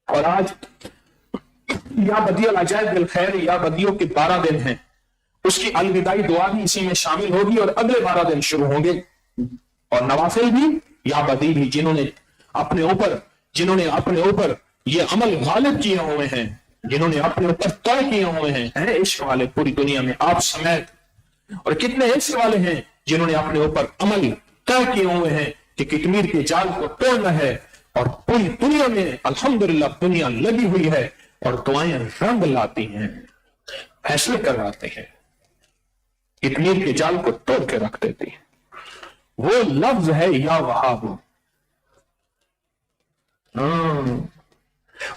اور آج یا بدی العجائب بالخیر یا بدیوں کے 12 دن ہیں، اس کی الوداعی دعا بھی اسی میں شامل ہوگی اور اگلے 12 دن شروع ہوں گے، اور نوافل بھی یا بدی بھی، جنہوں نے اپنے اوپر یہ عمل غالب کیے ہوئے ہیں، جنہوں نے اپنے اوپر طے کیے ہوئے ہیں عشق والے پوری دنیا میں آپ سمیت، اور کتنے عشق والے ہیں جنہوں نے اپنے اوپر عمل طے کیے ہوئے ہیں کہ کشمیر کے جال کو توڑنا ہے، اور پوری دنیا میں الحمدللہ دنیا لگی ہوئی ہے اور دعائیں رنگ لاتی ہیں، فیصلے کرواتے ہیں، کشمیر کے جال کو توڑ کے رکھ دیتی ہیں۔ وہ لفظ ہے یا وہاب،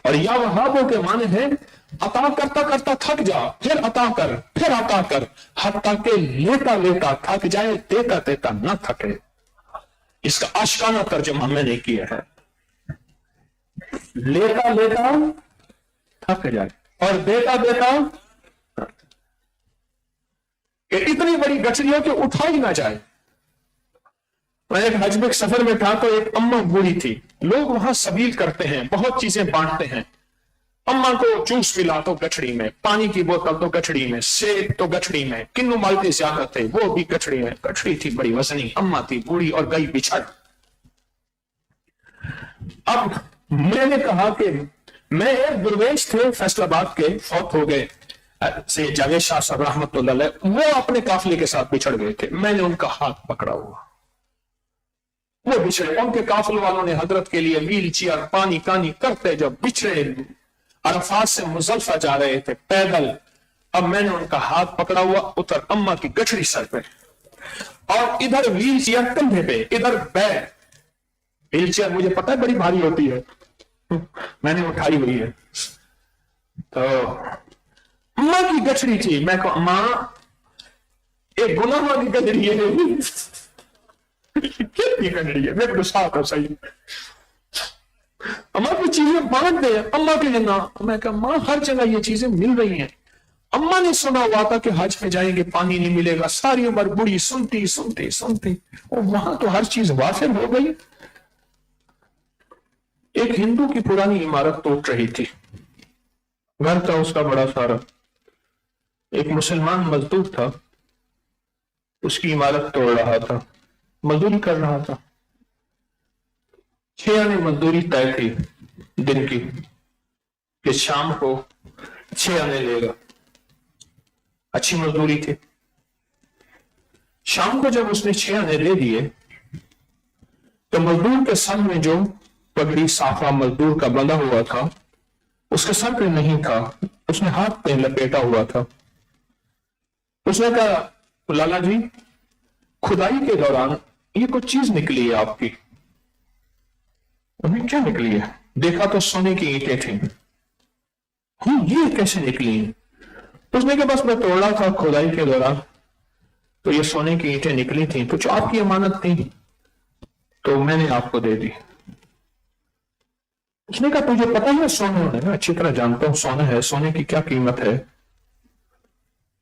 اور یا وہابوں کے معنی ہے عطا کرتا کرتا تھک جا، پھر عطا کر، پھر عطا کر، حتیٰ کہ لیتا لیتا تھک جائے، دیتا دیتا نہ تھکے۔ اس کا آشکارا ترجمہ میں نے کیا ہے، لیتا لیتا تھک جائے اور دیتا دیتا کہ اتنی بڑی گٹھری ہو کہ اٹھا ہی نہ جائے۔ میں ایک حج میں سفر میں تھا تو ایک اماں بوڑھی تھی، لوگ وہاں سبیل کرتے ہیں، بہت چیزیں بانٹتے ہیں، اماں کو جوس ملا تو گٹھڑی میں، پانی کی بوتل تو گٹھڑی میں، سیب تو گٹھڑی میں، کنو مالتے زیادہ تھے وہ بھی گٹھڑی میں، گٹھڑی تھی بڑی وزنی، اماں تھی بوڑھی اور گئی بچھڑ۔ اب میں نے کہا کہ میں ایک درویش تھے فیصل آباد کے، فوت ہو گئے، سید جاوید شاہ صاحب رحمۃ اللہ علیہ، وہ اپنے قافلے کے ساتھ بچھڑ گئے تھے، میں نے ان کا ہاتھ پکڑا ہوا، وہ بچھڑے، ان کے قافلے والوں نے حضرت کے لیے ویل چیئر پانی کانی کرتے جب بچھڑے عرفات سے مزدلفہ جا رہے تھے پیدل، اب میں نے ان کا ہاتھ پکڑا ہوا، ادھر اماں کی گٹھڑی سر پہ اور ادھر ویل چیئر کندھے پہ، ادھر بیگ، ویل چیئر مجھے پتہ ہے بڑی بھاری ہوتی ہے، میں نے اٹھائی ہوئی ہے، تو اماں کی گٹھڑی تھی، میں کہا اماں ایک گناہ کی گٹھڑی ہے، کتنی گٹھڑی ہے، میرے کو ساتھ ہو صحیح، اماں کی چیزیں بانٹ دے، اماں کے لیے نہ، میں کہا ماں ہر جگہ یہ چیزیں مل رہی ہیں، اماں نے سنا ہوا تھا کہ حج پہ جائیں گے پانی نہیں ملے گا، ساری عمر بڑی سنتی سنتی سنتی، اور وہاں تو ہر چیز واصل ہو گئی۔ ایک ہندو کی پرانی عمارت ٹوٹ رہی تھی، گھر تھا اس کا بڑا سارا، ایک مسلمان مزدور تھا، اس کی عمارت توڑ رہا تھا، مزدوری کر رہا تھا، 6 آنے مزدوری طے تھی دن کی کہ شام کو 6 آنے لے گا، اچھی مزدوری تھی۔ شام کو جب اس نے 6 آنے لے دیے تو مزدور کے سر میں جو پگڑی صافہ مزدور کا بندھا ہوا تھا اس کے سر پہ نہیں تھا، اس نے ہاتھ پہ لپیٹا ہوا تھا۔ اس نے کہا لالا جی کھدائی کے دوران یہ کچھ چیز نکلی ہے آپ کی، انہیں کیا نکلی ہے؟ دیکھا تو سونے کی اینٹیں تھیں، یہ کیسے نکلی ہیں؟ اس نے کہا بس میں توڑ رہا تھا کھدائی کے دوران تو یہ سونے کی اینٹیں نکلی تھیں، تو جو آپ کی امانت تھی تو میں نے آپ کو دے دی۔ اس نے کہا تجھے پتہ ہے سونا ہے؟ میں اچھی طرح جانتا ہوں سونا ہے، سونے کی کیا قیمت ہے۔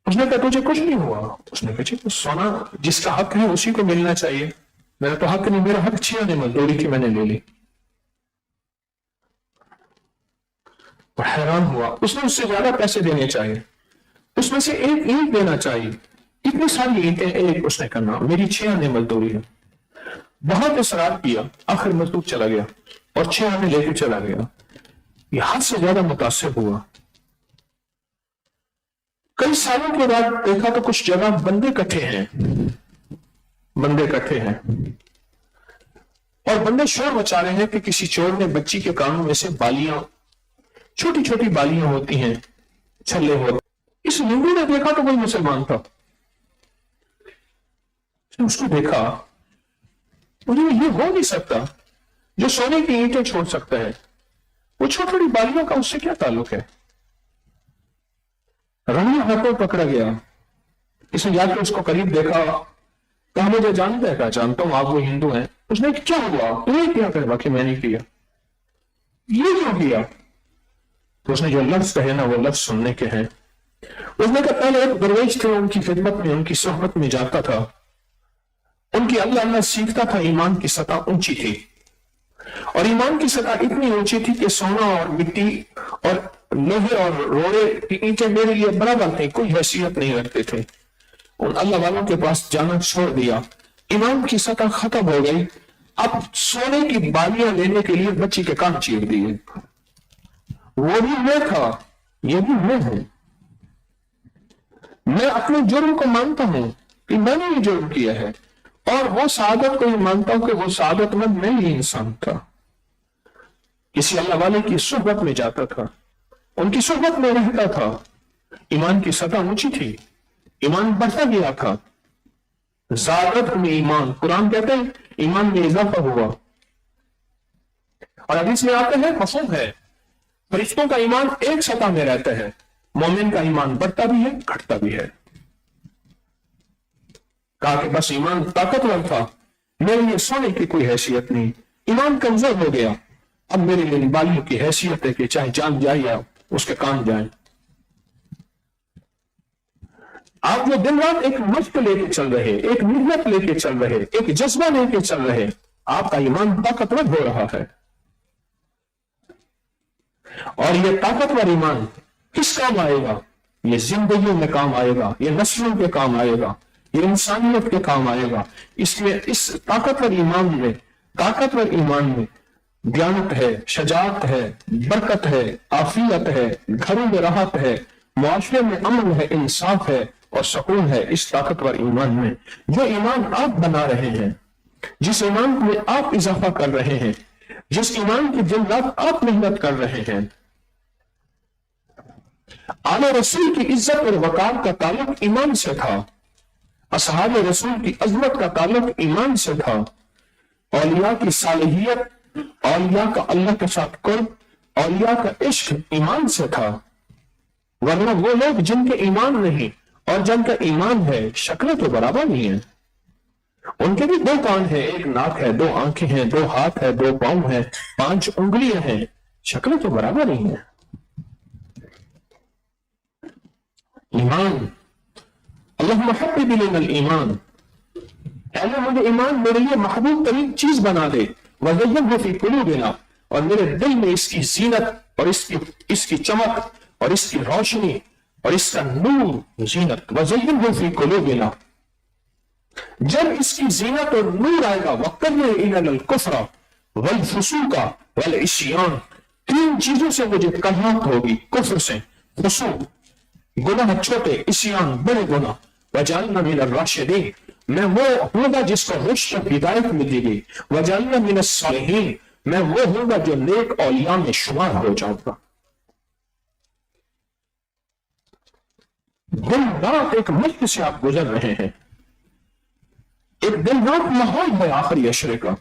اس نے کہا تجھے کچھ نہیں ہوا؟ اس نے کہا سونا جس کا حق ہے اسی کو ملنا چاہیے، میرا تو حق نہیں، میرا حق 6 آنے مزدوری کی میں نے لے لی۔ اور حیران ہوا، اس نے اس سے زیادہ پیسے دینے چاہیے، اس میں سے ایک اینٹ دینا چاہیے، اتنی ساری اینٹیں ایک اس نے کرنا، میری 6 آنے مزدوری ہے۔ بہت اصرار کیا، آخر مزدور چلا گیا اور 6 آنے لے کے چلا گیا، یہ حد سے زیادہ متاثر ہوا۔ کئی سالوں کے بعد دیکھا تو کچھ جگہ بندے کٹھے ہیں، اور بندے شور مچا رہے ہیں کہ کسی چور نے بچی کے کانوں میں سے بالیاں، چھوٹی چھوٹی بالیاں ہوتی ہیں، چھلے ہوتے۔ اس ہندو نے دیکھا تو کوئی مسلمان تھا، اس نے اس کو دیکھا، مجھے یہ ہو نہیں سکتا جو سونے کی اینٹیں چھوڑ سکتا ہے، وہ چھوٹی چھوٹی بالیوں کا اس سے کیا تعلق ہے؟ رنگی ہاتھوں پکڑا گیا، اس نے جا کے اس کو قریب دیکھا، کہا مجھے جانتا ہے؟ کہا جانتا ہوں، آپ وہ ہندو ہیں۔ اس نے کیا ہوا؟ تو یہ کیا کہا کہ میں نہیں کیا، یہ کیوں کیا؟ تو اس نے جو لفظ کہے نا وہ لفظ سننے کے ہیں۔ اس نے کہا پہلے ایک درویش تھے، ان کی خدمت میں ان کی صحبت میں جاتا تھا، ان کی اللہ اللہ سیکھتا تھا، ایمان کی سطح اونچی تھی، اور ایمان کی سطح اتنی اونچی تھی کہ سونا اور مٹی اور لوہے اور روڑے کی اینٹیں میرے لیے برابر تھے، کوئی حیثیت نہیں رکھتے تھے۔ ان اللہ والوں کے پاس جانا چھوڑ دیا، ایمان کی سطح ختم ہو گئی۔ اب سونے کی بالیاں لینے کے لیے بچی کے کان چیر دیے۔ وہ بھی میں تھا، یہ بھی میں ہوں۔ میں اپنے جرم کو مانتا ہوں کہ میں نے یہ جرم کیا ہے، اور وہ سعادت کو یہ مانتا ہوں کہ وہ سعادت مند میں ہی انسان تھا۔ کسی اللہ والے کی صحبت میں جاتا تھا، ان کی صحبت میں رہتا تھا، ایمان کی سطح اونچی تھی، ایمان بڑھتا گیا تھا۔ زیادت میں ایمان، قرآن کہتے ہیں ایمان میں اضافہ ہوا، اور حدیث میں آتا ہے، مفہوم ہے، فرشتوں کا ایمان ایک سطح میں رہتا ہے، مومن کا ایمان بڑھتا بھی ہے گھٹتا بھی ہے۔ کہا کہ بس ایمان طاقتور تھا، میرے لیے سونے کی کوئی حیثیت نہیں، ایمان کمزور ہو گیا، اب میرے لیے بالیوں کی حیثیت ہے کہ چاہے جان جائے یا اس کے کان جائیں۔ آپ وہ دن رات ایک مشق لے کے چل رہے، ایک محنت لے کے چل رہے، ایک جذبہ لے کے چل رہے، آپ کا ایمان طاقتور ہو رہا ہے۔ اور یہ طاقتور ایمان کس کام آئے گا؟ یہ زندگیوں میں کام آئے گا، یہ نسلوں کے کام آئے گا، یہ انسانیت کے کام آئے گا۔ اس میں اس طاقتور ایمان میں دیانت ہے، شجاعت ہے، برکت ہے، عافیت ہے، گھروں میں راحت ہے، معاشرے میں امن ہے، انصاف ہے اور سکون ہے۔ اس طاقتور ایمان میں جو ایمان آپ بنا رہے ہیں، جس ایمان میں آپ اضافہ کر رہے ہیں، جس ایمان کی دن رات آپ محنت کر رہے ہیں، آل رسول کی عزت اور وقار کا تعلق ایمان سے تھا، اصحاب رسول کی عظمت کا تعلق ایمان سے تھا، اولیاء کی صالحیت، اولیاء کا اللہ کے ساتھ قرب، اولیاء کا عشق ایمان سے تھا۔ ورنہ وہ لوگ جن کے ایمان نہیں اور جن کا ایمان ہے، شکلیں تو برابر نہیں ہیں۔ ان کے بھی 2 کان ہیں، 1 ناک ہے، 2 آنکھیں ہیں، 2 ہاتھ ہے، 2 پاؤں ہیں، 5 انگلیاں ہیں، شکلیں تو برابر نہیں ہیں۔ ایمان، اللہم حبب الینا الایمان، اے اللہ مجھے ایمان میرے لیے محبوب ترین چیز بنا دے، وزینہ فی قلوبنا، اور میرے دل میں اس کی زینت اور اس کی چمک اور اس کی روشنی اور اس کا نور، زینت، وزینہ فی قلوبنا، جب اس کی زینت اور نور آئے گا، وَقَرِّرْ إِلَى الْكُفْرَ وَالْفُسُوقَ وَالْعِصْيَانَ، 3 چیزوں سے مجھے کراہت ہوگی، کفر سے، فسوق گناہ چھوٹے، عصیان بڑے گناہ، وَجَعَلْنَا مِنَ الرَّاشِدِينَ، میں وہ ہوں گا جس کو رشد اور ہدایت ملے گی، وَجَعَلْنَا مِنَ الصَّالِحِينَ، میں وہ ہوں گا جو نیک اولیاء میں شمار ہو جاؤں گا۔ دن رات ایک مشق سے آپ گزر رہے ہیں، ایک دن رات ماحول ہے آخری عشرے کا،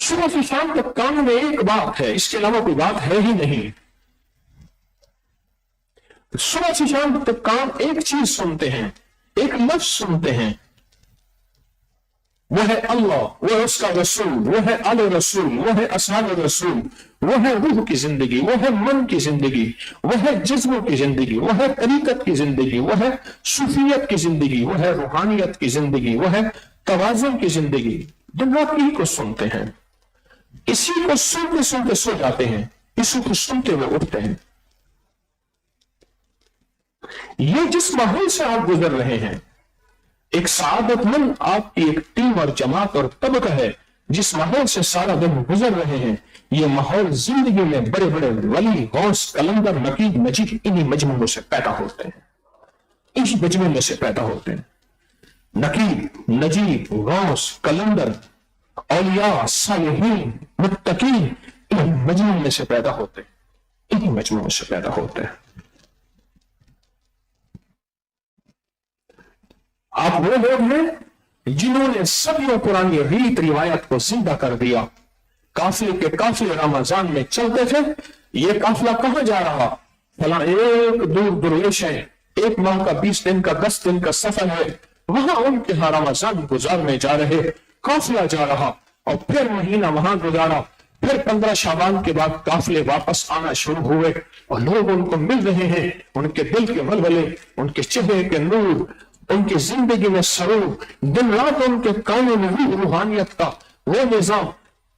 صبح سے شام تک کان میں ایک بات ہے، اس کے علاوہ کوئی بات ہے ہی نہیں۔ صبح سے شام تک کان ایک چیز سنتے ہیں، ایک لفظ سنتے ہیں، وہ ہے اللہ، وہ ہے اس کا رسول، وہ ہے آل رسول، وہ ہے اصحاب رسول، وہ ہے روح کی زندگی، وہ ہے من کی زندگی، وہ ہے جذبوں کی زندگی، وہ ہے طریقت کی زندگی، وہ ہے صوفیت کی زندگی، وہ ہے روحانیت کی زندگی، وہ ہے توازن کی زندگی۔ دن رات یہی کو سنتے ہیں، اسی کو سنتے سنتے سو جاتے ہیں، اسی کو سنتے ہوئے اٹھتے ہیں۔ یہ جس ماحول سے آپ گزر رہے ہیں، ایک سعادت مند آپ کی ایک ٹیم اور جماعت اور طبقہ ہے، جس ماحول سے سارا دن گزر رہے ہیں، یہ ماحول زندگی میں بڑے بڑے ولی، غوث، کلندر، نقیب، نجیب، انہی مجموعوں سے پیدا ہوتے ہیں، انہی مجموعوں میں سے پیدا ہوتے ہیں۔ نقیب، نجیب، غوث، کلندر، اولیاء، صالحین، متقین، انہی مجموعوں میں سے پیدا ہوتے ہیں، انہی مجموعوں سے پیدا ہوتے ہیں۔ آپ وہ لوگ ہیں جنہوں نے صدیوں پرانی ریت روایت کو زندہ کر دیا۔ قافلے کے قافلے رمضان میں چلتے تھے، یہ قافلہ کہاں جا رہا؟ فلاں ایک دور درویش ہے، 1 ماہ کا 20 دن کا 10 دن کا سفر ہے، وہاں ان کے ہاں رمضان گزارنے جا رہے، قافلہ جا رہا، اور پھر مہینہ وہاں گزارا، پھر 15 شعبان کے بعد قافلے واپس آنا شروع ہوئے، اور لوگ ان کو مل رہے ہیں، ان کے دل کے ولولے، ان کے چہرے کے نور، ان کی زندگی میں سرور، دن رات ان کے کانوں میں روحانیت کا وہ نظام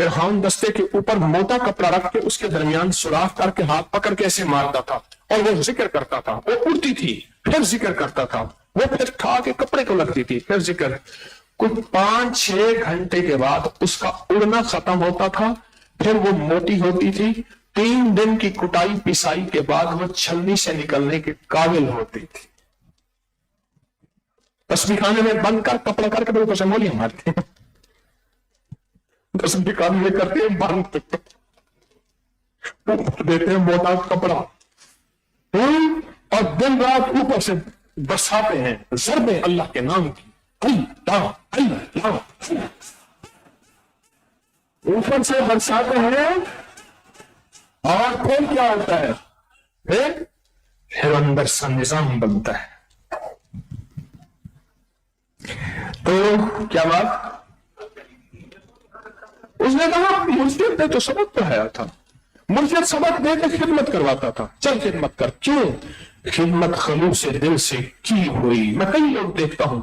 پھر ہاؤن دستے کے اوپر موٹا کپڑا رکھ کے اس کے درمیان سوراخ کر کے ہاتھ پکڑ کے ایسے مارتا تھا اور وہ ذکر کرتا تھا. وہ اڑتی تھی پھر ذکر کرتا تھا, وہ پھر کھا کے کپڑے کو لگتی تھی پھر ذکر. کچھ 5-6 گھنٹے کے بعد اس کا اڑنا ختم ہوتا تھا, پھر وہ موٹی ہوتی تھی. 3 دن کی کٹائی پسائی کے بعد وہ چھلنی سے نکلنے کے قابل ہوتی تھی. تسبیح خانے میں بند کر کپڑا کر کے اوپر سے مولیاں مارتے ہیں, تسبیح خانے میں کرتے ہیں بند دیتے ہیں موٹا کپڑا اور دن رات اوپر سے برساتے ہیں ضربیں اللہ کے نام کی. اللہ اللہ اوپر سے برساتے ہیں اور پھر کیا ہوتا ہے, پھر اندر سا نظام بنتا ہے. تو کیا بات, اس نے کہا مرشد نے تو سبق پڑھایا تھا, مرشد سبق دے کے خدمت کرواتا تھا, چل خدمت کر. کیوں خدمت خلوص دل سے کی ہوئی. میں کئی لوگ دیکھتا ہوں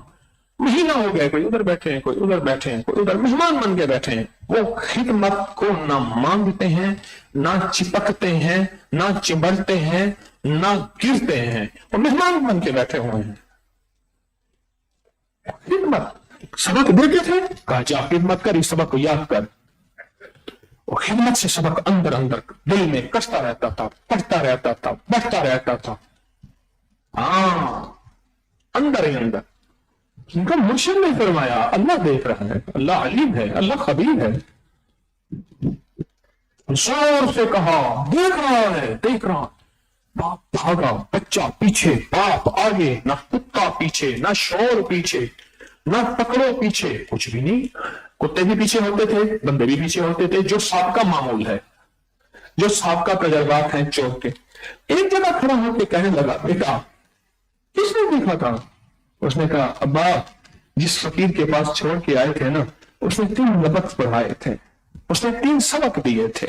مہینہ ہو گئے, کوئی ادھر بیٹھے ہیں, کوئی ادھر بیٹھے ہیں, کوئی ادھر مہمان بن کے بیٹھے ہیں. وہ خدمت کو نہ مانگتے ہیں, نہ چپکتے ہیں, نہ چمڑتے ہیں, نہ گرتے ہیں, وہ مہمان بن کے بیٹھے ہوئے ہیں. خدمت سبق دیتے تھے, کہا جا خدمت کر, اس سبق کو یاد کر. وہ خدمت سے سبق اندر اندر دل میں کشتا رہتا تھا, پڑھتا رہتا تھا, بڑھتا رہتا تھا. ہاں اندر ہی اندر. کیونکہ مرشد نے فرمایا اللہ دیکھ رہا ہے, اللہ علیم ہے, اللہ خبیر ہے. زور سے کہا دیکھ رہا ہے, دیکھ رہا. باپ بھاگا, بچہ پیچھے, باپ آگے, نہ کتا پیچھے, نہ شور پیچھے, نہ پکڑو پیچھے, کچھ بھی نہیں. کتے بھی پیچھے ہوتے تھے, بندے بھی پیچھے ہوتے تھے, جو سابقہ معمول ہے, جو سابقہ تجربات ہیں چوک کے. ایک جگہ کھڑا ہو کے کہنے لگا بیٹا کس نے دیکھا تھا؟ اس نے کہا ابا جس فقیر کے پاس چھوڑ کے آئے تھے نا, اس نے 3 لبق پڑھائے تھے, اس نے 3 سبق دیے تھے.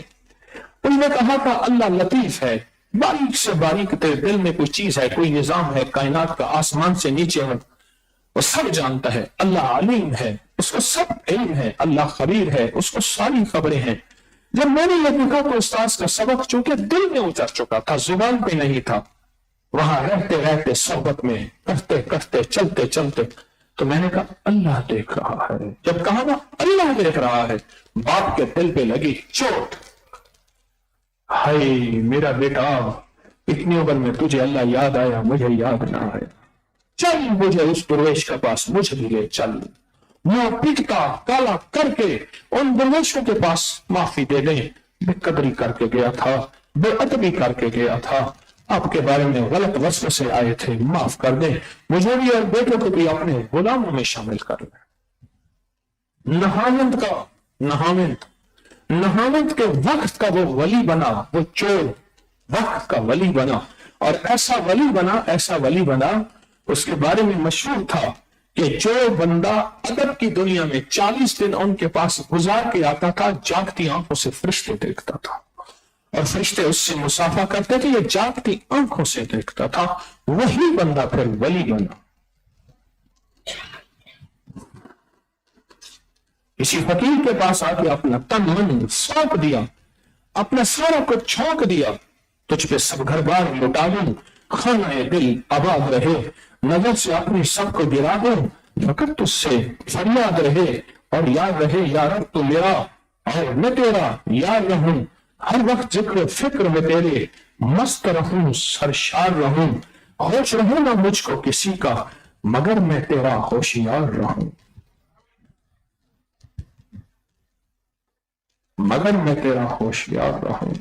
اس نے کہا تھا اللہ لطیف ہے, باریک سے باریک تیرے دل میں کوئی چیز ہے, کوئی نظام ہے کائنات کا, آسمان سے نیچے ہے, وہ سب جانتا ہے. اللہ علیم ہے, اس کو سب علم ہے. اللہ خبیر ہے, اس کو ساری خبریں ہیں. جب میں نے یہ دیکھا تو استاذ کا سبق چونکہ دل میں اتر چکا تھا, زبان پہ نہیں تھا, وہاں رہتے رہتے صحبت میں کرتے کرتے چلتے چلتے, تو میں نے کہا اللہ دیکھ رہا ہے. جب کہا نا اللہ دیکھ رہا ہے, باپ کے دل پہ لگی چوٹ. ہائے میرا بیٹا, اتنی عمر میں تجھے اللہ یاد آیا, مجھے یاد نہ آیا. چل مجھے اس درویش کے پاس مجھے بھی لے چل. منہ پیٹتا کالا کر کے ان درویشوں کے پاس معافی دے دیں. بے قدری کر کے گیا تھا, بے ادبی کر کے گیا تھا, آپ کے بارے میں غلط وسوسے سے آئے تھے, معاف کر دیں. مجھے بھی اور بیٹوں کو بھی اپنے غلاموں میں شامل کر لیں. نہاوند کا نہاوند کے وقت کا وہ ولی بنا, وہ چور وقت کا ولی بنا, اور ایسا ولی بنا اس کے بارے میں مشہور تھا کہ جو بندہ ادب کی دنیا میں 40 دن ان کے پاس گزار کے آتا تھا, جاگتی آنکھوں سے فرشتے دیکھتا تھا, اور فرشتے اس سے مسافہ کرتے تھے, یہ جاگتی آنکھوں سے دیکھتا تھا. وہی بندہ پھر ولی بنا. کسی فقیر کے پاس آ کے اپنا تن من سونپ دیا, اپنا سارا کچھ چھونک دیا, تجھ پہ سب گھر بار لٹا دوں, خانہ دل آباد رہے, نظر سے اپنی سب کو گرا دوں, فقط تجھ سے فریاد رہے, اور یاد رہے یا رب تو میرا اور میں تیرا یاد رہوں. ہر وقت ذکر فکر میں تیرے مست رہوں, سرشار رہوں, ہوش رہوں نہ مجھ کو کسی کا, مگر میں تیرا ہوشیار رہوں. مگر میں تیرا ہوشیار رہوں.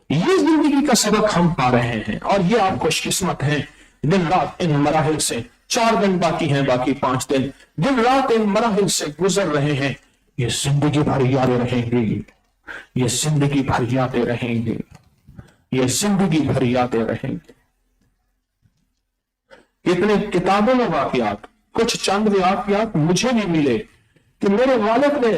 یہ زندگی کا سبق ہم پا رہے ہیں, اور یہ آپ خوش قسمت ہیں. دن رات ان مراحل سے, 4 دن باقی ہیں, باقی 5 دن, دن رات ان مراحل سے گزر رہے ہیں. یہ زندگی بھر یاد رہیں گی, یہ زندگی بھر یادیں رہیں گی, یہ زندگی بھر یادیں رہیں گی. اتنے کتابوں میں واقعات, کچھ چند واقعات مجھے بھی ملے کہ میرے والد نے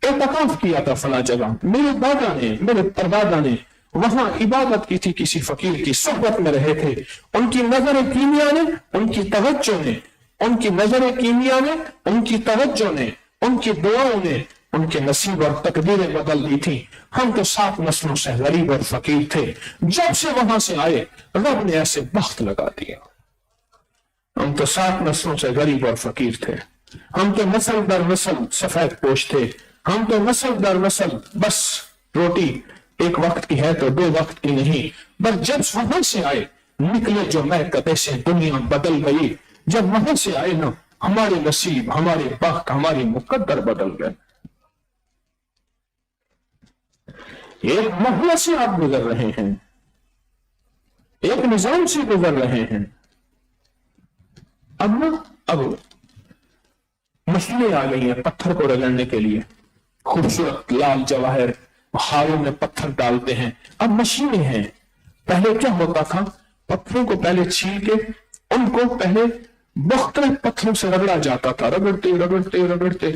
اعتکاف کیا تھا فلاں جگہ, میرے دادا نے, میرے پردادا نے وہاں عبادت کی تھی, کسی فقیر کی صحبت میں رہے تھے. ان کی نظر کیمیا نے, ان کی توجہ نے, ان کی نظر کیمیا نے, ان کی توجہ نے, ان کی دعاؤں نے ان کے نصیب اور تقدیریں بدل دی تھی. ہم تو 7 نسلوں سے غریب اور فقیر تھے, جب سے وہاں سے آئے رب نے ایسے بخت لگا دیا. ہم تو 7 نسلوں سے غریب اور فقیر تھے, ہم تو نسل در نسل سفید پوش تھے, ہم تو نسل در نسل بس روٹی ایک وقت کی ہے تو 2 وقت کی نہیں. بس جب وہاں سے آئے نکلے جو میں کتے سے دنیا بدل گئی. جب وہاں سے آئے نا ہمارے نصیب, ہمارے بخت, ہماری مقدر بدل گئے. ایک مرحلے سے آپ گزر رہے ہیں, ایک نظام سے گزر رہے ہیں. اب مشینیں آ گئی ہیں پتھر کو رگڑنے کے لیے, خوبصورت لال جواہر ہاروں میں پتھر ڈالتے ہیں. اب مشینیں ہیں. پہلے کیا ہوتا تھا, پتھروں کو پہلے چھیل کے ان کو پہلے مختلف پتھروں سے رگڑا جاتا تھا, رگڑتے رگڑتے رگڑتے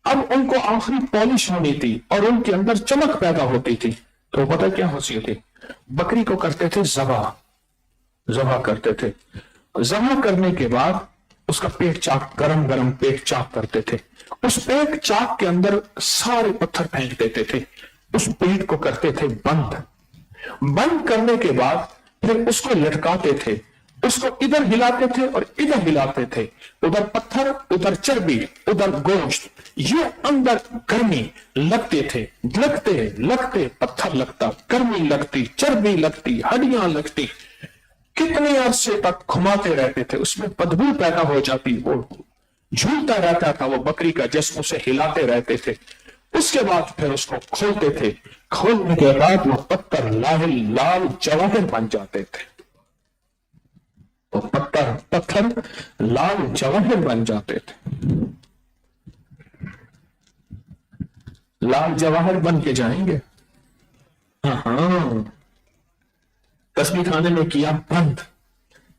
اب ان کو آخری پالش ہونی تھی اور ان کے اندر چمک پیدا ہوتی تھی. تو پتہ کیا ہوتی تھی, بکری کو کرتے تھے ذبح کرتے تھے. ذبح کرنے کے بعد اس کا پیٹ چاک, گرم گرم پیٹ چاک کرتے تھے. اس پیٹ چاک کے اندر سارے پتھر پھینک دیتے تھے. اس پیٹ کو کرتے تھے بند کرنے کے بعد پھر اس کو لٹکاتے تھے, اس کو ادھر ہلاتے تھے اور ادھر ہلاتے تھے. ادھر پتھر, ادھر چربی, ادھر گوشت. یہ اندر گرمی لگتے تھے, لگتے پتھر لگتا, گرمی لگتی, چربی لگتی, ہڈیاں لگتی. کتنے عرصے تک گھماتے رہتے تھے, اس میں بدبو پیدا ہو جاتی, وہ جھولتا رہتا تھا وہ بکری کا جسم, اسے ہلاتے رہتے تھے. اس کے بعد پھر اس کو کھولتے تھے. کھولنے کے بعد وہ پتھر لال جواہر بن جاتے تھے. تو پتھر لال جواہر بن جاتے تھے. لال جواہر بن کے جائیں گے. ہاں تسبیح خانے میں کیا بند,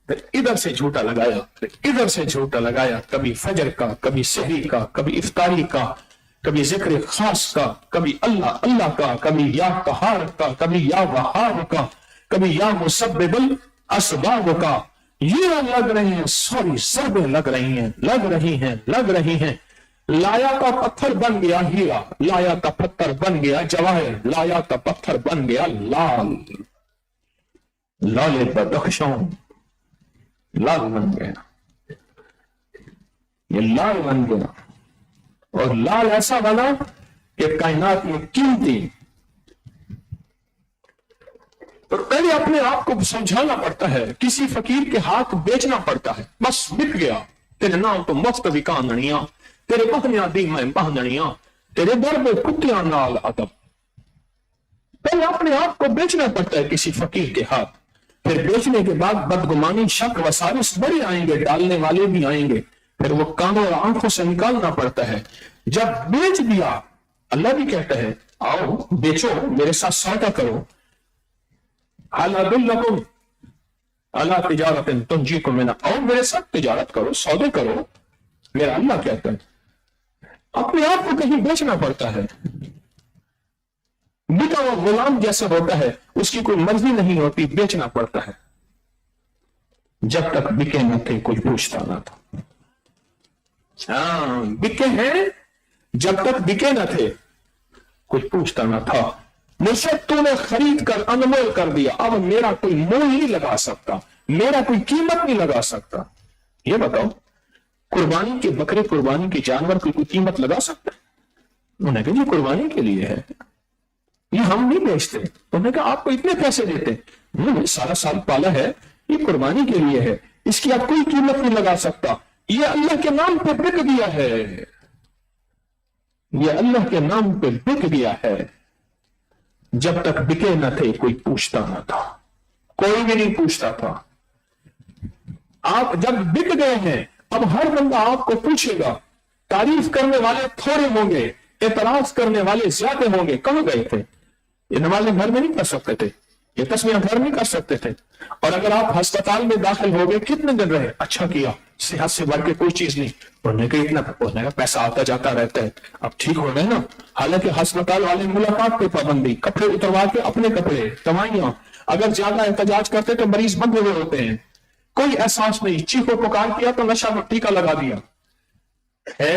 پھر ادھر سے جھوٹا لگایا, پھر ادھر سے جھوٹا لگایا. کبھی فجر کا, کبھی سحری کا, کبھی افطاری کا, کبھی ذکر خاص کا, کبھی اللہ کا, کبھی یا قہار کا, کبھی یا وہاب کا, کبھی یا مسبب الاسباب کا. یہ لگ رہے ہیں, سوری ضربیں لگ رہی ہیں. لایا کا پتھر بن گیا ہیرا, لایا کا پتھر بن گیا جواہر, لایا کا پتھر بن گیا لال بدخشاں, لال بن گیا. یہ لال بن گیا, اور لال ایسا بنا کہ کائنات میں قیمتی. اور پہلے اپنے آپ کو سمجھانا پڑتا ہے, کسی فقیر کے ہاتھ بیچنا پڑتا ہے. بس بک گیا, تیرے نام تو مفت وکانڑیاں, تیرے پہنیاں دی میں بہنڑیاں, تیرے در میں کتیاں نال ادب. پہلے اپنے آپ کو بیچنا پڑتا ہے کسی فقیر کے ہاتھ. پھر بیچنے کے بعد بدگمانی, شک, وساوس بڑے آئیں گے, ڈالنے والے بھی آئیں گے. پھر وہ کانوں اور آنکھوں سے نکالنا پڑتا ہے. جب بیچ دیا, اللہ بھی کہتا ہے آؤ بیچو, میرے ساتھ سودا کرو. اللہ تجارت تنجیکم من, آؤ میرے ساتھ تجارت کرو, سودے کرو. میرا اللہ کہتا ہے اپنے آپ کو کہیں بیچنا پڑتا ہے. بکا ہوا غلام جیسے ہوتا ہے, اس کی کوئی مرضی نہیں ہوتی, بیچنا پڑتا ہے. جب تک بکے نہ تھے کوئی پوچھتا نہ تھا. ہاں بکے ہیں, جب تک بکے نہ تھے کوئی پوچھتا نہ تھا. مجھے تو نے خرید کر انمول کر دیا, اب میرا کوئی مول نہیں لگا سکتا, میرا کوئی قیمت نہیں لگا سکتا. یہ بتاؤ قربانی کے بکرے, قربانی کے جانور کی کوئی قیمت لگا سکتا ہے؟ انہوں نے کہا یہ قربانی کے لیے ہے, یہ ہم نہیں بیچتے. انہوں نے کہا آپ کو اتنے پیسے دیتے, انہوں نے سارا سال پالا ہے, یہ قربانی کے لیے ہے, اس کی آپ کوئی قیمت نہیں لگا سکتا. یہ اللہ کے نام پہ بک گیا ہے, یہ اللہ کے نام پہ بک گیا ہے. جب تک بکے نہ تھے کوئی پوچھتا نہ تھا, کوئی بھی نہیں پوچھتا تھا. آپ جب بک گئے ہیں اب ہر بندہ آپ کو پوچھے گا. تعریف کرنے والے تھوڑے ہوں گے, اعتراض کرنے والے زیادہ ہوں گے. کہاں گئے تھے؟ یہ نمازیں گھر میں نہیں کر سکتے تھے, یہ تسبیحاں گھر نہیں کر سکتے تھے. اور اگر آپ ہسپتال میں داخل ہو گئے, کتنے دن رہے؟ اچھا کیا, صحت سے بڑھ کے کوئی چیز نہیں. انہوں نے اتنا پیسہ آتا جاتا رہتا ہے, اب ٹھیک ہو گئے نا. حالانکہ ہسپتال والے ملاقات پہ پابندی, کپڑے اتروا کے اپنے کپڑے, دوائیاں. اگر زیادہ احتجاج کرتے تو مریض بند ہوئے ہوتے ہیں. کوئی احساس نہیں, چیخو پکار کیا تو نشہ ٹیکا لگا دیا ہے.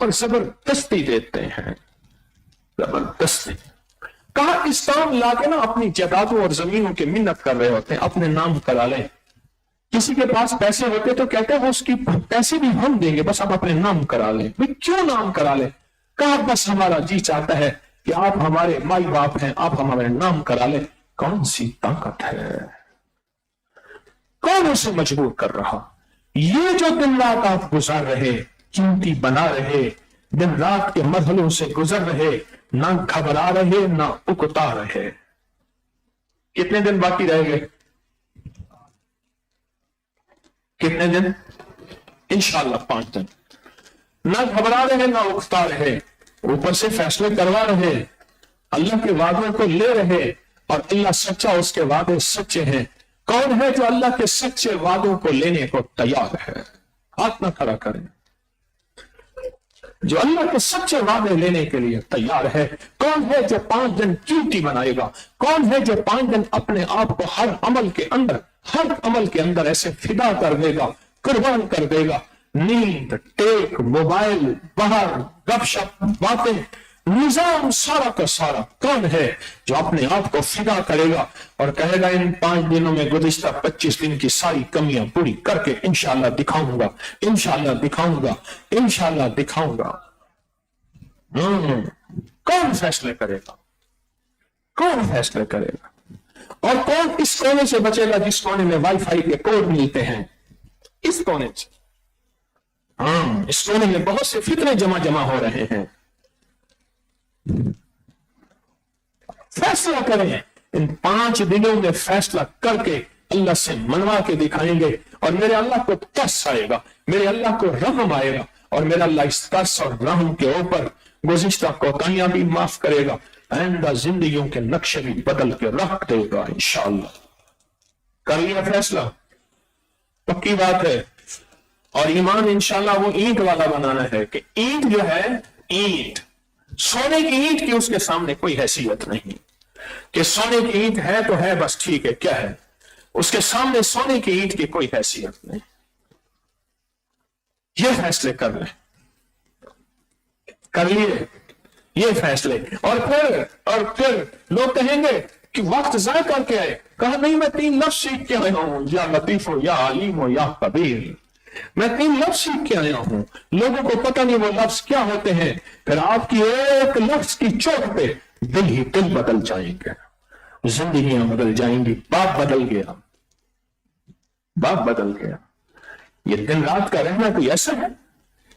اور زبردستی دیتے ہیں، زبردستی. کہا اس کام لا کے نا اپنی جائیدادوں اور زمینوں کی منت کر رہے ہوتے ہیں، اپنے نام کرا لیں. کسی کے پاس پیسے ہوتے تو کہتے ہیں اس کی پیسے بھی ہم دیں گے، بس آپ اپنے نام کرا لیں. بھئی کیوں نام کرا لیں؟ کہا بس ہمارا جی چاہتا ہے کہ آپ ہمارے مائی باپ ہیں، آپ ہمارے نام کرا لیں. کون سی طاقت ہے؟ کون اسے مجبور کر رہا؟ یہ جو دن رات آپ گزار رہے، قیمتی بنا رہے، دن رات کے مرحلوں سے گزر رہے، نہ گھبرا رہے نہ اکتا رہے. کتنے دن باقی رہ گئے؟ کتنے دن؟ انشاءاللہ 5 دن. نہ گھبرا رہے نہ اکتا رہے، اوپر سے فیصلے کروا رہے، اللہ کے وعدوں کو لے رہے، اور اللہ سچا، اس کے وعدے سچے ہیں. کون ہے جو اللہ کے سچے وعدوں کو لینے کو تیار ہے؟ ہاتھ نہ کھڑا کریں. جو اللہ کے سچے وعدے لینے کے لیے تیار ہے. کون ہے جو 5 دن قیمتی بنائے گا؟ کون ہے جو 5 دن اپنے آپ کو ہر عمل کے اندر ایسے فدا کر دے گا، قربان کر دے گا؟ نیند، ٹیک، موبائل، باہر، گپ شپ، باتیں، نظام سارا کا سارا. کون ہے جو اپنے آپ کو فدا کرے گا اور کہے گا ان 5 دنوں میں گزشتہ 25 دن کی ساری کمیاں پوری کر کے انشاءاللہ دکھاؤں گا، انشاءاللہ دکھاؤں گا، انشاءاللہ دکھاؤں گا؟ کون فیصلے کرے گا؟ کون فیصلے کرے گا؟ اور کون اس کونے سے بچے گا جس کونے میں وائی فائی کے کوڈ ملتے ہیں؟ اس کونے سے. اس کونے میں بہت سے فتنے جمع ہو رہے ہیں. فیصلہ کریں. ان 5 دنوں میں فیصلہ کر کے اللہ سے منوا کے دکھائیں گے، اور میرے اللہ کو ترس آئے گا، میرے اللہ کو رحم آئے گا، اور میرا اللہ اس ترس اور رحم کے اوپر گزشتہ کوتاہیاں بھی معاف کرے گا، آئندہ زندگیوں کے نقشے بھی بدل کے رکھ دے گا انشاءاللہ. کر لیا فیصلہ؟ پکی بات ہے. اور ایمان انشاءاللہ وہ اینٹ والا بنانا ہے کہ اینٹ جو ہے، اینٹ سونے کی اینٹ کی اس کے سامنے کوئی حیثیت نہیں، کہ سونے کی اینٹ ہے تو ہے، بس ٹھیک ہے، کیا ہے اس کے سامنے سونے کی اینٹ کی کوئی حیثیت نہیں. یہ فیصلے کر لیں. کر لیے یہ فیصلے. اور پھر لوگ کہیں گے کہ وقت ضائع کر کے آئے. کہا نہیں، میں 3 لفظ سیکھ کے آیا ہوں، یا لطیف ہو، یا علیم ہو، یا خبیر. میں 3 لفظ سیکھ کے آیا ہوں. لوگوں کو پتہ نہیں وہ لفظ کیا ہوتے ہیں. پھر آپ کی ایک لفظ کی چوٹ پہ دل بدل جائیں گے، زندگیاں بدل جائیں گی. باپ بدل گیا، باپ بدل گیا. یہ دن رات کا رہنا کوئی ایسا ہے؟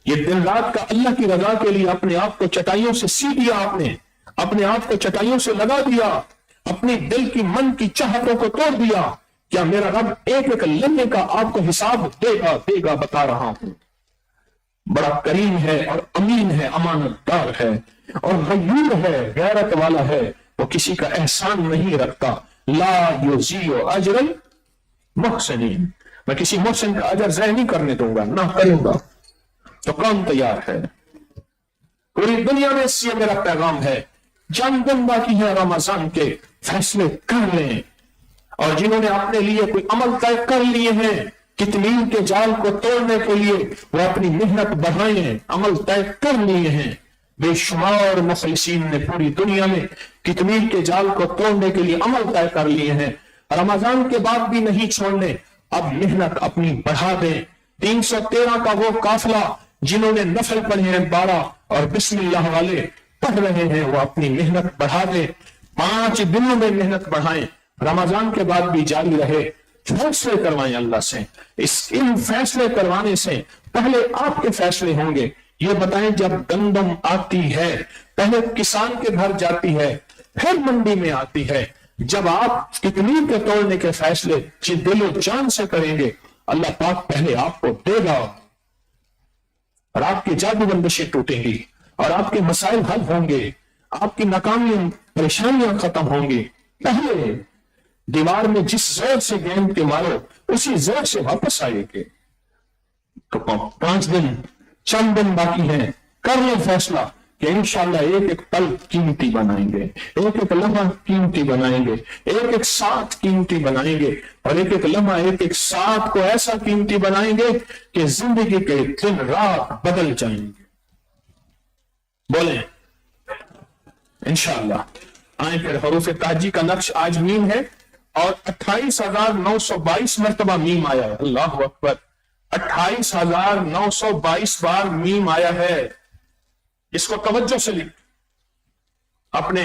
یہ دن رات کا اللہ کی رضا کے لیے اپنے آپ کو چٹائیوں سے سی دیا، آپ نے اپنے آپ کو چٹائیوں سے لگا دیا، اپنی دل کی من کی چاہتوں کو توڑ دیا. کیا میرا رب ایک لمحے کا آپ کو حساب دے گا؟ بتا رہا ہوں. بڑا کریم ہے اور امین ہے، امانت دار ہے اور غیور ہے، غیرت والا ہے. وہ کسی کا احسان نہیں رکھتا. لا یضیع اجر المحسنین. میں کسی محسن کا اجر ضائع نہیں کرنے دوں گا، نہ کروں گا. تو کون تیار ہے؟ پوری دنیا میں اس سے میرا پیغام ہے، چند دن باقی ہے رمضان کے، فیصلے کر لیں. اور جنہوں نے اپنے لیے کوئی عمل طے کر لیے ہیں کتمین کے جال کو توڑنے کے لیے، وہ اپنی محنت بڑھائیں. عمل طے کر لیے ہیں. بے شمار مخلصین نے پوری دنیا میں کتمین کے جال کو توڑنے کے لیے عمل طے کر لیے ہیں. رمضان کے بعد بھی نہیں چھوڑنے. اب محنت اپنی بڑھا دیں. 313 کا وہ قافلہ جنہوں نے نفل پڑھے ہیں 12 اور بسم اللہ والے پڑھ رہے ہیں، وہ اپنی محنت بڑھا دیں. 5 دنوں میں محنت بڑھائیں. رمضان کے بعد بھی جاری رہے. فیصلے کروائیں اللہ سے. ان فیصلے کروانے سے پہلے آپ کے فیصلے ہوں گے. یہ بتائیں، جب گندم آتی ہے پہلے کسان کے گھر جاتی ہے، پھر منڈی میں آتی ہے. جب آپ کتنی کے توڑنے کے فیصلے دل و جان سے کریں گے، اللہ پاک پہلے آپ کو دے گا، اور آپ کی جادو بندشیں ٹوٹیں گی، اور آپ کے مسائل حل ہوں گے، آپ کی ناکامیاں پریشانیاں ختم ہوں گی. پہلے دیوار میں جس زور سے گیند کے مارو اسی زور سے واپس آئے گے. تو 5 دن، چند دن باقی ہیں. کر لیں فیصلہ کہ انشاءاللہ ایک پل قیمتی بنائیں گے، ایک لمحہ قیمتی بنائیں گے، ایک ساتھ قیمتی بنائیں گے، اور ایک لمحہ ایک ساتھ کو ایسا قیمتی بنائیں گے کہ زندگی کے دن رات بدل جائیں گے. بولیں انشاءاللہ. آئیں پھر حروف تہجی کا نقش آج میم ہے اور 28,922 مرتبہ میم آیا ہے. اللہ اکبر. 28,922 بار میم آیا ہے. اس کو توجہ سے لکھ. اپنے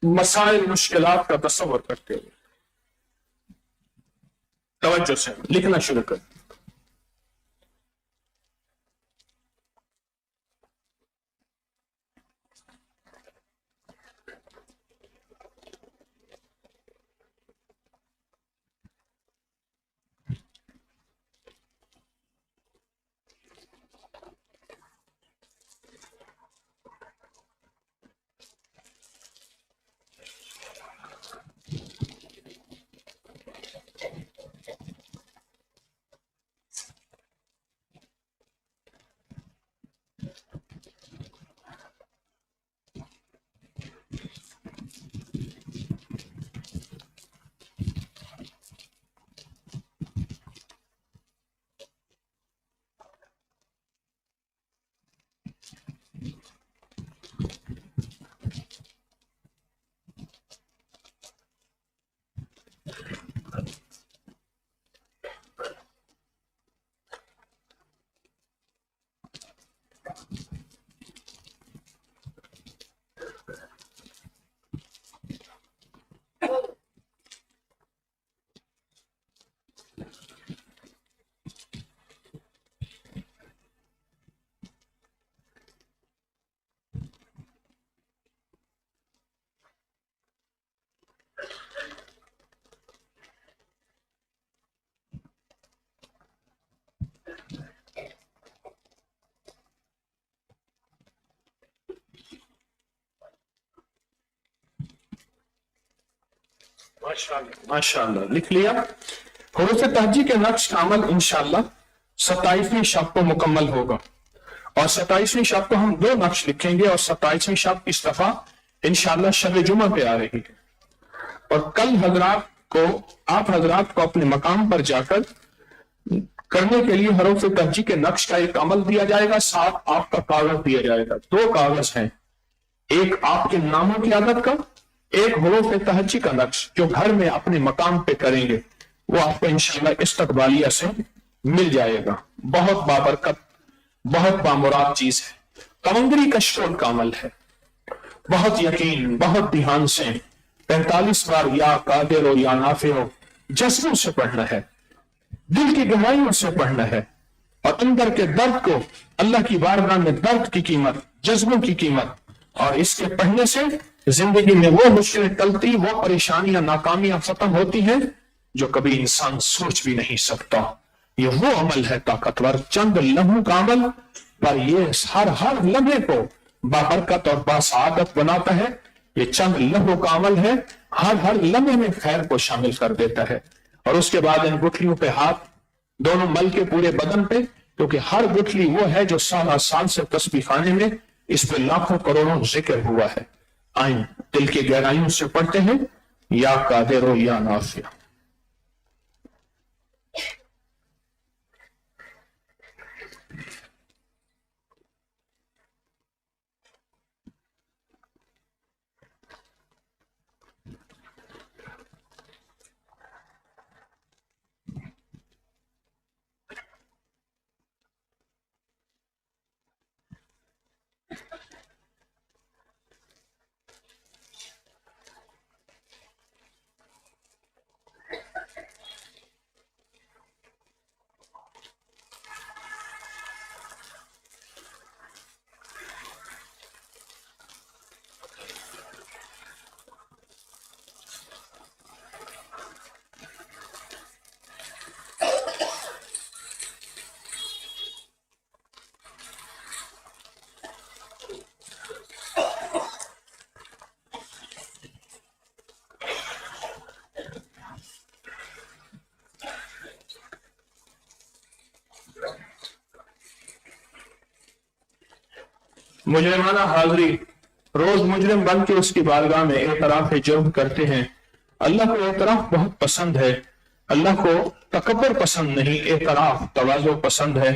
مسائل مشکلات کا تصور کرتے ہوئے توجہ سے لکھنا شروع کر. ماشاءاللہ لکھ لیا. حروف تہجی کے نقش کا عمل انشاءاللہ 27ویں شب کو مکمل ہوگا اور 27ویں شب کو ہم 2 نقش لکھیں گے اور 27ویں شب اس دفعہ انشاءاللہ شب جمعہ پہ آ رہی ہے. اور کل آپ حضرات کو اپنے مقام پر جا کر کرنے کے لیے حروف تہجی کے نقش کا ایک عمل دیا جائے گا. ساتھ آپ کا کاغذ دیا جائے گا. 2 کاغذ ہیں. ایک آپ کے ناموں کی عادت کا, ایک حروف تہجی کا نقش جو گھر میں اپنے مقام پہ کریں گے وہ آپ کو انشاءاللہ استقبالیہ سے مل جائے گا. بہت بابرکت, بہت بامراد چیز ہے. کمنگری کشکول کا عمل ہے. بہت یقین, بہت دھیان سے 45 بار یا قادر ہو یا نافع ہو جذبوں سے پڑھنا ہے, دل کی گہرائیوں سے پڑھنا ہے اور اندر کے درد کو اللہ کی بارگاہ میں درد کی قیمت, جذبوں کی قیمت, اور اس کے پڑھنے سے زندگی میں وہ مشکلیں ٹلتی, وہ پریشانیاں, ناکامیاں ختم ہوتی ہیں جو کبھی انسان سوچ بھی نہیں سکتا. یہ وہ عمل ہے طاقتور, چند لمحوں کا عمل, پر یہ ہر لمحے کو بابرکت اور باسعادت بناتا ہے. یہ چند لمحوں کا عمل ہے, ہر لمحے میں خیر کو شامل کر دیتا ہے. اور اس کے بعد ان گٹھلیوں پہ ہاتھ دونوں مل کے پورے بدن پہ, کیونکہ ہر گٹھلی وہ ہے جو سال سے تسبیح خانے میں اس پہ لاکھوں کروڑوں ذکر ہوا ہے. آئیں دل کی گہرائیوں سے پڑھتے ہیں یا قادر ہو یا نافع. مجرمانہ حاضری, روز مجرم بن کے اس کی بارگاہ میں اعتراف جرم کرتے ہیں. اللہ کو اعتراف بہت پسند ہے, اللہ کو تکبر پسند نہیں, اعتراف تواضع پسند ہے.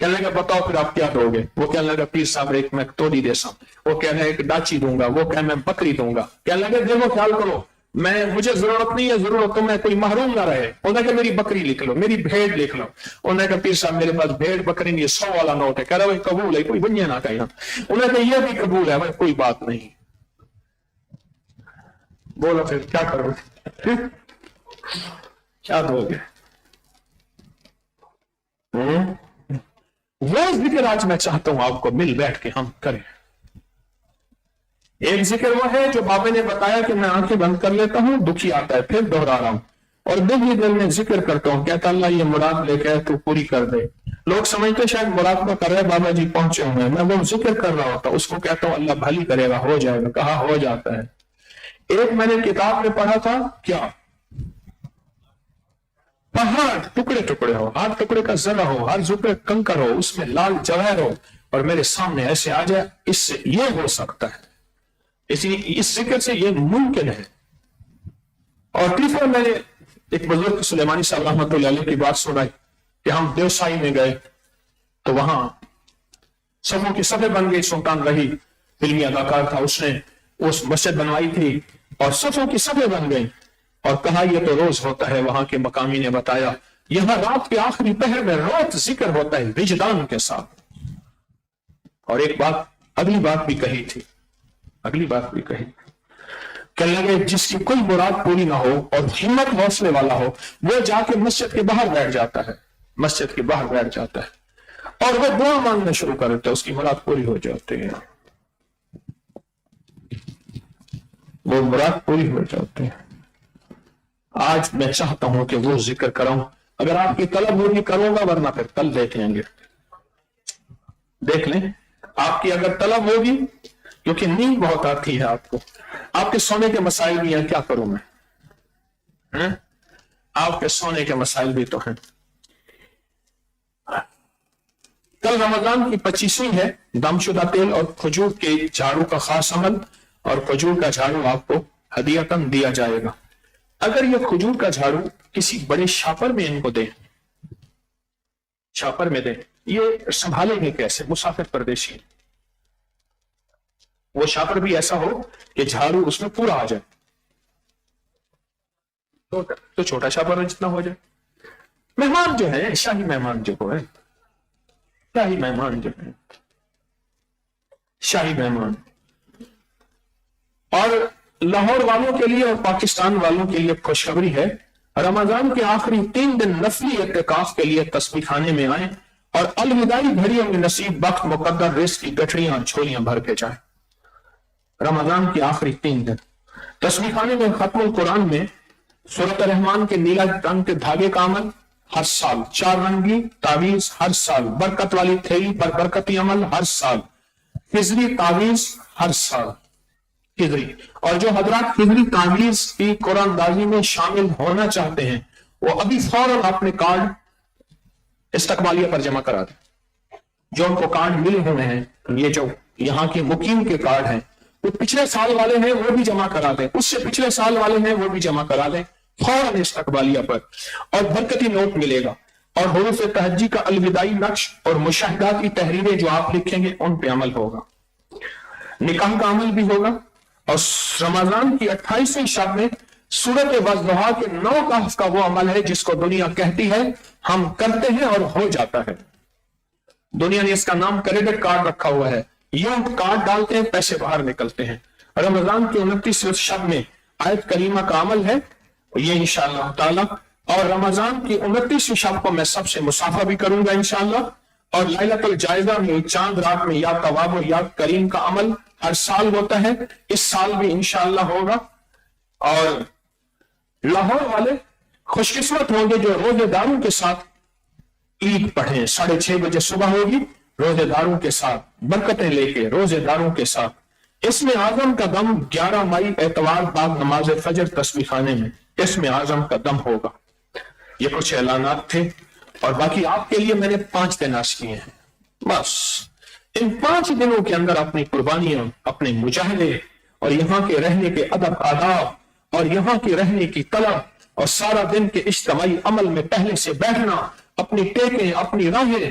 کہنے لگا بتاؤ پھر آپ کیا دو گے؟ وہ کہنے لگا پیر صاحب ایک میں تولی دے سا، وہ کہنے ایک ڈاچی دوں گا، وہ کہنے میں بکری دوں گا۔ کہنے لگا دیکھو خیال کرو، مجھے ضرورت نہیں ہے، ضرورت تو میں کوئی محروم نہ رہے۔ انہوں نے کہا میری بکری لکھ لو، میری بھیڑ لکھ لو۔ انہوں نے کہا پیر صاحب میرے پاس بھیڑ بکری نہیں ہے، 100 والا نوٹ ہے۔ کہہ رہا بھائی قبول ہے، کوئی بنیا نہ کہنا۔ انہوں نے کہا یہ بھی قبول ہے، بھائی کوئی بات نہیں۔ بولو پھر کیا کرو گے؟ کیا دو گے؟ وہ ذکر آج میں چاہتا ہوں آپ کو مل بیٹھ کے ہم کریں۔ ایک ذکر وہ ہے جو بابے نے بتایا کہ میں آنکھیں بند کر لیتا ہوں، دکھی آتا ہے، پھر دہرا رہا ہوں اور دل ہی دل میں ذکر کرتا ہوں، کہتا اللہ یہ مراد لے کے تو پوری کر دے۔ لوگ سمجھتے شاید مراد کو کر رہے بابا جی پہنچے ہوئے ہیں، میں وہ ذکر کر رہا ہوتا، اس کو کہتا ہوں اللہ بھلی کرے گا، ہو جائے گا۔ کہا ہو جاتا ہے۔ ایک میں نے کتاب میں پڑھا تھا، کیا پہاڑ ٹکڑے ٹکڑے ہو، ہر ٹکڑے کا ذرہ ہو، ہر ذکر کنکر ہو، اس میں لال جواہر ہو اور میرے سامنے ایسے آ جائے، اس سے یہ ہو سکتا ہے، اس ذکر سے یہ ممکن ہے۔ اور تیسرا میں نے ایک بزرگ سلیمانی صاحب رحمۃ اللہ علیہ کی بات سنائی کہ ہم دیوسائی میں گئے تو وہاں صفوں کی صفیں بن گئی، سلطان رہی فلمی اداکار تھا، اس نے اس مسجد بنوائی تھی اور صفوں کی صفیں بن گئی اور کہا یہ تو روز ہوتا ہے۔ وہاں کے مقامی نے بتایا یہاں رات کے آخری پہر میں روز ذکر ہوتا ہے وجدان کے ساتھ۔ اور ایک بات اگلی بات بھی کہی تھی، اگلی بات بھی کہی کہ لگے جس کی کوئی مراد پوری نہ ہو اور ہمت حوصلے والا ہو، وہ جا کے مسجد کے باہر بیٹھ جاتا ہے، مسجد کے باہر بیٹھ جاتا ہے اور وہ دعا مانگنا شروع کر دیتا ہے، اس کی مراد پوری ہو جاتی ہے، وہ مراد پوری ہو جاتی ہے۔ آج میں چاہتا ہوں کہ وہ ذکر کروں، اگر آپ کی طلب ہوگی کروں گا، ورنہ پھر کل دیکھ لیں گے۔ دیکھ لیں آپ کی اگر طلب ہوگی، کیونکہ نیند بہت آتی ہے آپ کو، آپ کے سونے کے مسائل بھی ہیں، کیا کروں میں؟ آپ کے سونے کے مسائل بھی تو ہیں۔ کل رمضان کی 25ویں ہے، دم شدہ تیل اور کھجور کے جھاڑو کا خاص عمل، اور کھجور کا جھاڑو آپ کو ہدیتاً دیا جائے گا۔ اگر یہ کھجور کا جھاڑو کسی بڑے شاپر میں ان کو دیں، شاپر میں دیں، یہ سنبھالیں گے کیسے؟ مسافر پردیشی، وہ شاپر بھی ایسا ہو کہ جھاڑو اس میں پورا آ جائے، تو چھوٹا شاپر جتنا ہو جائے۔ مہمان جو ہے، شاہی مہمان جو ہے، شاہی مہمان جو ہے، شاہی مہمان، اور لاہور والوں کے لیے اور پاکستان والوں کے لیے خوشخبری ہے، رمضان کے آخری 3 دن نفلی اعتکاف کے لیے تسبیح خانے میں آئیں اور الوداعی گھڑیوں میں نصیب بخت مقدر رزق کی گٹھڑیاں جھولیاں بھر کے جائیں۔ رمضان کے آخری 3 دن تسبیح خانے میں ختم القرآن میں سورۃ الرحمن کے نیلا رنگ کے دھاگے کا عمل ہر سال، 4 رنگی تعویذ ہر سال، برکت والی تھیلی پر برکتی عمل ہر سال، خضری تعویذ ہر سال، خضری۔ اور جو حضرات خضری تعویذ کی قرآن اندازی میں شامل ہونا چاہتے ہیں وہ ابھی فوراً اپنے کارڈ استقبالیہ پر جمع کرا دیں۔ جو ان کو کارڈ ملے ہوئے ہیں، یہ جو یہاں کے مقیم کے کارڈ ہیں، وہ پچھلے سال والے ہیں وہ بھی جمع کرا دیں، اس سے پچھلے سال والے ہیں وہ بھی جمع کرا دیں فوراً استقبالیہ پر، اور برکتی نوٹ ملے گا اور حروف تہجی کا الوداعی نقش اور مشاہداتی تحریریں جو آپ لکھیں گے ان پہ عمل ہوگا، نکاح کا عمل بھی ہوگا۔ اور رمضان کی 28ویں شب میں سورۃ والضحیٰ کے 9 کہف کا وہ عمل ہے جس کو دنیا کہتی ہے ہم کرتے ہیں اور ہو جاتا ہے۔ دنیا نے اس کا نام کریڈٹ کارڈ رکھا ہوا ہے، یہ کارڈ ڈالتے ہیں پیسے باہر نکلتے ہیں۔ رمضان کی 29ویں شب میں آیت کریمہ کا عمل ہے یہ انشاءاللہ تعالی، اور رمضان کی 29ویں شب کو میں سب سے مصافحہ بھی کروں گا انشاءاللہ، اور لیلۃ الجائزہ میں چاند رات میں یا تواب و یا کریم کا عمل ہر سال ہوتا ہے، اس سال بھی انشاءاللہ ہوگا۔ اور لاہور والے خوش قسمت ہوں گے جو روزے داروں کے ساتھ عید پڑھیں، 6:30 بجے صبح ہوگی، روزے داروں کے ساتھ برکتیں لے کے، روزے داروں کے ساتھ۔ اس میں اعظم کا دم 11 مئی اتوار بعد نماز فجر تسبیح خانے میں اس میں اعظم کا دم ہوگا۔ یہ کچھ اعلانات تھے، اور باقی آپ کے لیے میں نے 5 دن عرض کیے ہیں، بس ان 5 دنوں کے اندر اپنی قربانیاں، اپنے مجاہدے، اور یہاں کے رہنے کے ادب آداب، اور یہاں کے رہنے کی طلب، اور سارا دن کے اجتماعی عمل میں پہلے سے بیٹھنا، اپنی ٹیکیں، اپنی راہیں،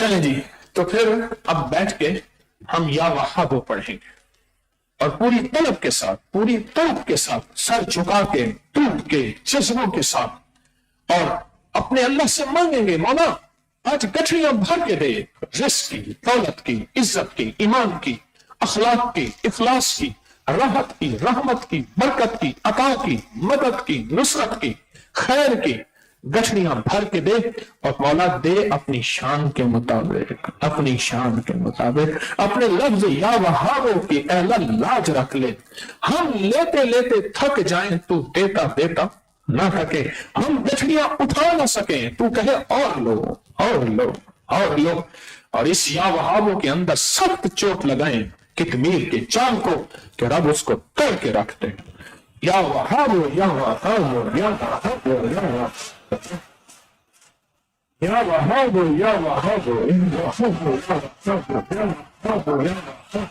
چلیں جی، تو پھر اب بیٹھ کے ہم یا وہابو پڑھیں گے اور پوری طلب کے ساتھ سر جھکا کے ٹوٹ کے جذبوں کے ساتھ اور اپنے اللہ سے مانگیں گے، مولا آج گٹھڑیاں بھر کے دے، رزق کی، دولت کی، عزت کی، ایمان کی، اخلاق کی، اخلاص کی، راحت کی، رحمت کی، برکت کی، عطا کی، مدد کی، نصرت کی، خیر کی گٹھڑیاں بھر کے دے، اور مولا دے اپنی شان کے مطابق، اپنی شان کے مطابق اپنے لفظ یا وہابو کی اے اللہ لاج رکھ لے، ہم لیتے لیتے تھک جائیں تو دیتا دیتا نہ تھکے، ہم گٹھڑیاں اٹھا نہ سکیں تو کہے اور لو اور لو اور لو، اور اس یا وہابو کے اندر سخت چوٹ لگائیں کتمیر کے چاند کو کہ رب اس کو توڑ کے رکھ دے۔ یا وہابو یا وہابو یا وہابو یا وہابو یا وہابو یا وہابو یا وہابو یا وہابو یا وہابو۔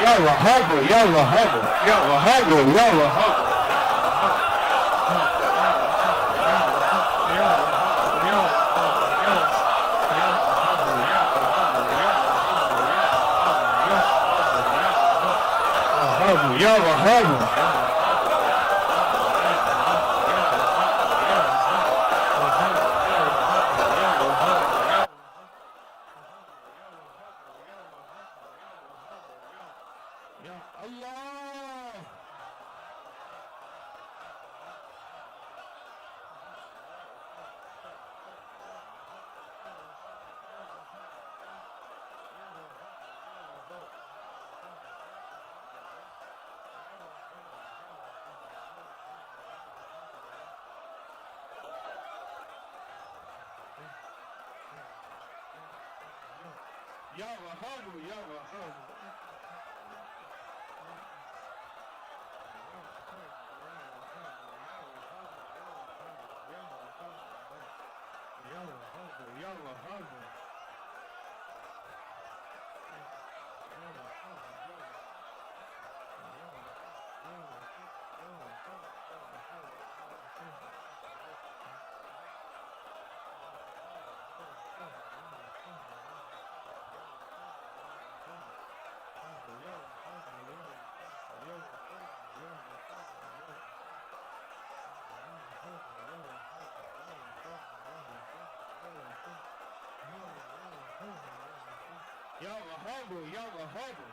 یا وہابو یا وہابو یا وہابو یا وہابو۔ یا وہابو یا وہابو یا وہابو۔ یا وہابو یا وہابو یا وہابو۔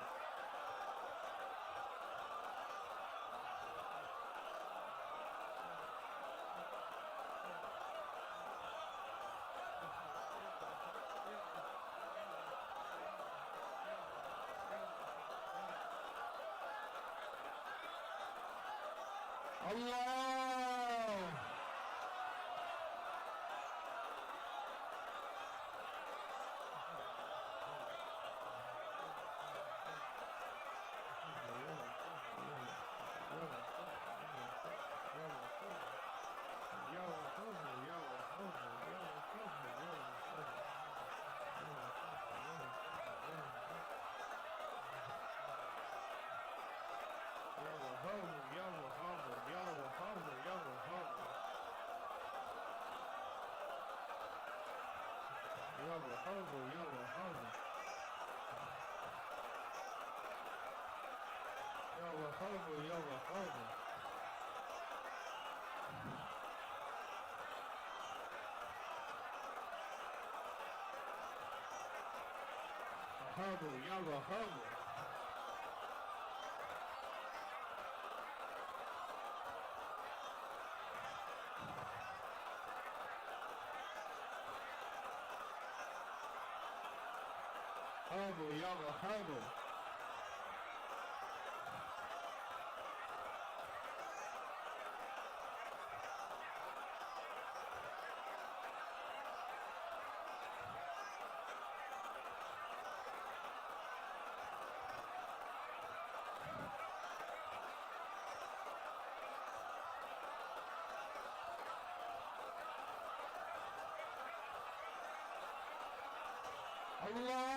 اللہ یا وہابو۔ یا وہابو اللہ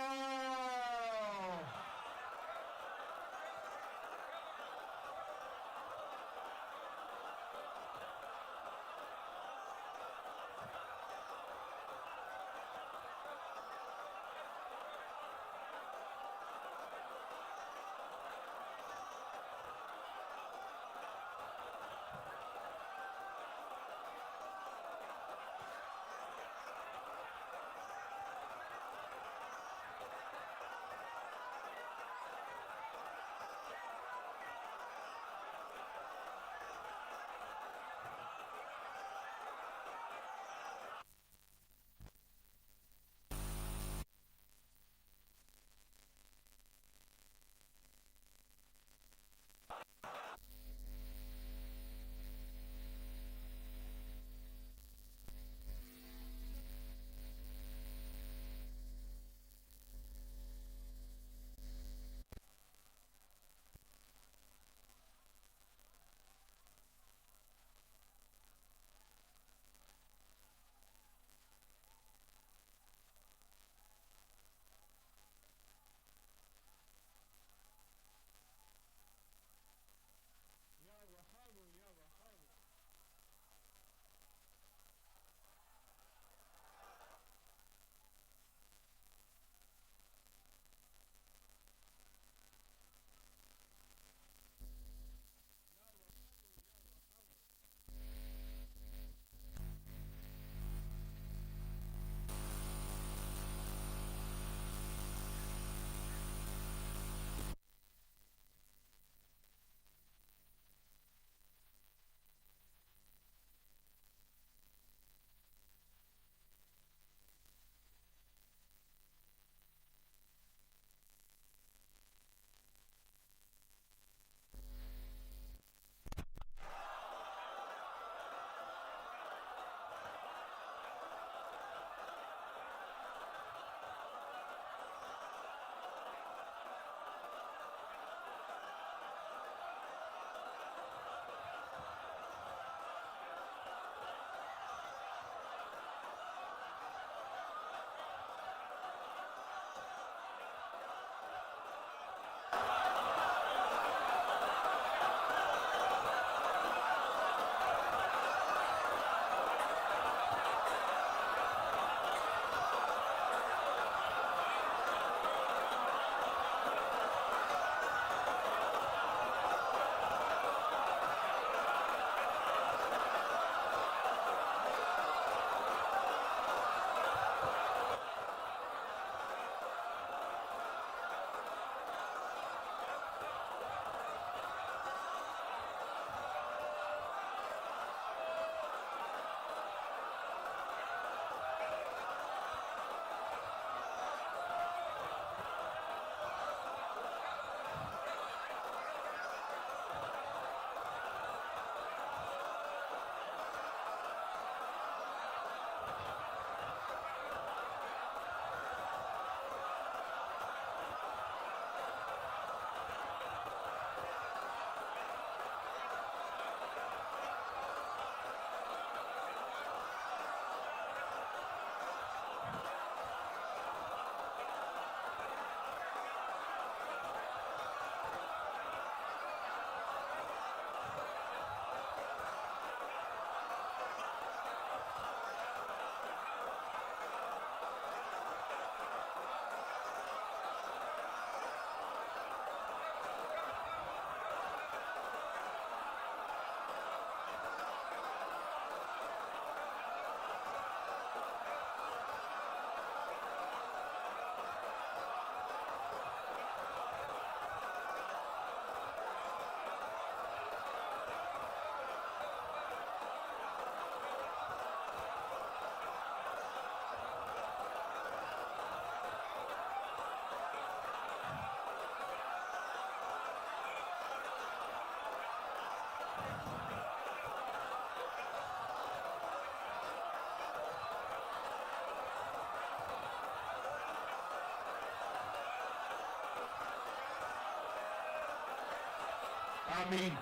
آمین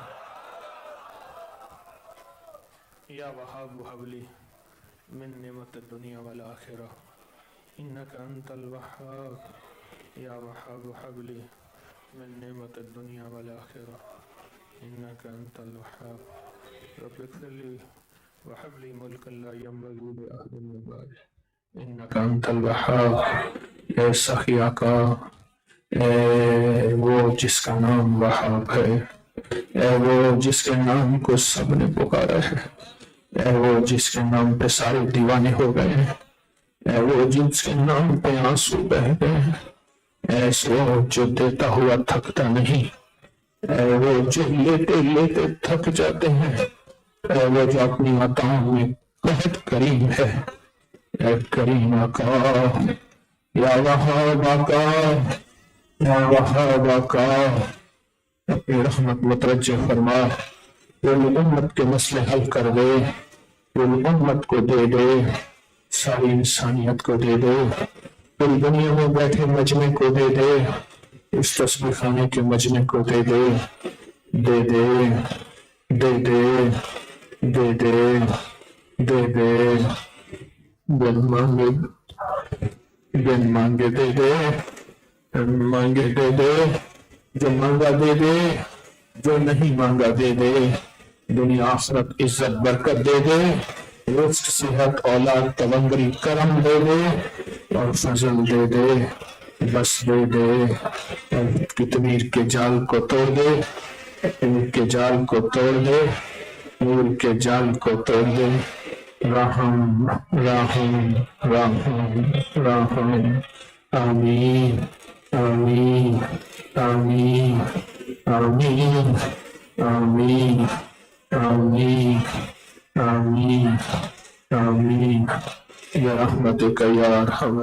یا وہاب حبلی من نعمت الدنیا والآخرہ إنك أنت الوهاب يا وهاب هب لي من نعمة الدنيا والآخرة إنك أنت الوهاب رب اغفر لي وهب لي ملكا لا ينبغي لأحد من بعدي إنك أنت الوهاب اے سخی آقا، اے وہ جس کا نام وہاب ہے، اے وہ جس کے نام کو سب نے پکارا ہے، اے وہ جس کے نام پہ سارے دیوانے ہو گئے ہیں، اے وہ جس کے نام پہ آنسو بہ گئے ہیں، اے وہ جو دیتا ہوا تھکتا نہیں، اے وہ جو لیتے لیتے تھک جاتے ہیں، اے وہ جو اپنی عطاؤں میں بہت کریم ہے، اے کریم آقا یا وہاب آقا یا وہاب آقا، اپنی رحمت متوجہ فرما، پوری امت کے مسئلے حل کر دے، پوری امت کو دے دے، ساری انسانیت کو دے دے، پوری دنیا میں بیٹھے مجمع کو دے دے، اس تسبیح خانے کے مجمع کو دے دے، دے دے دے دے دے دے دے دے، بن مانگے بن مانگے دے دے، بن مانگے دے دے، جو مانگا دے دے، جو نہیں مانگا دے دے، دنیا آخرت عزت برکت دے دے، رزق صحت اولاد تونگری کرم دے دے اور فضل دے دے، بس دے دے، اور تدبیر کے جال کو توڑ دے، نور کے جال کو توڑ دے، نور کے جال کو توڑ دے، رحم رحم رحم رحم، آمین آمین آمین آمین آمین آمین آمین آمین یا رحمتک یا ارحم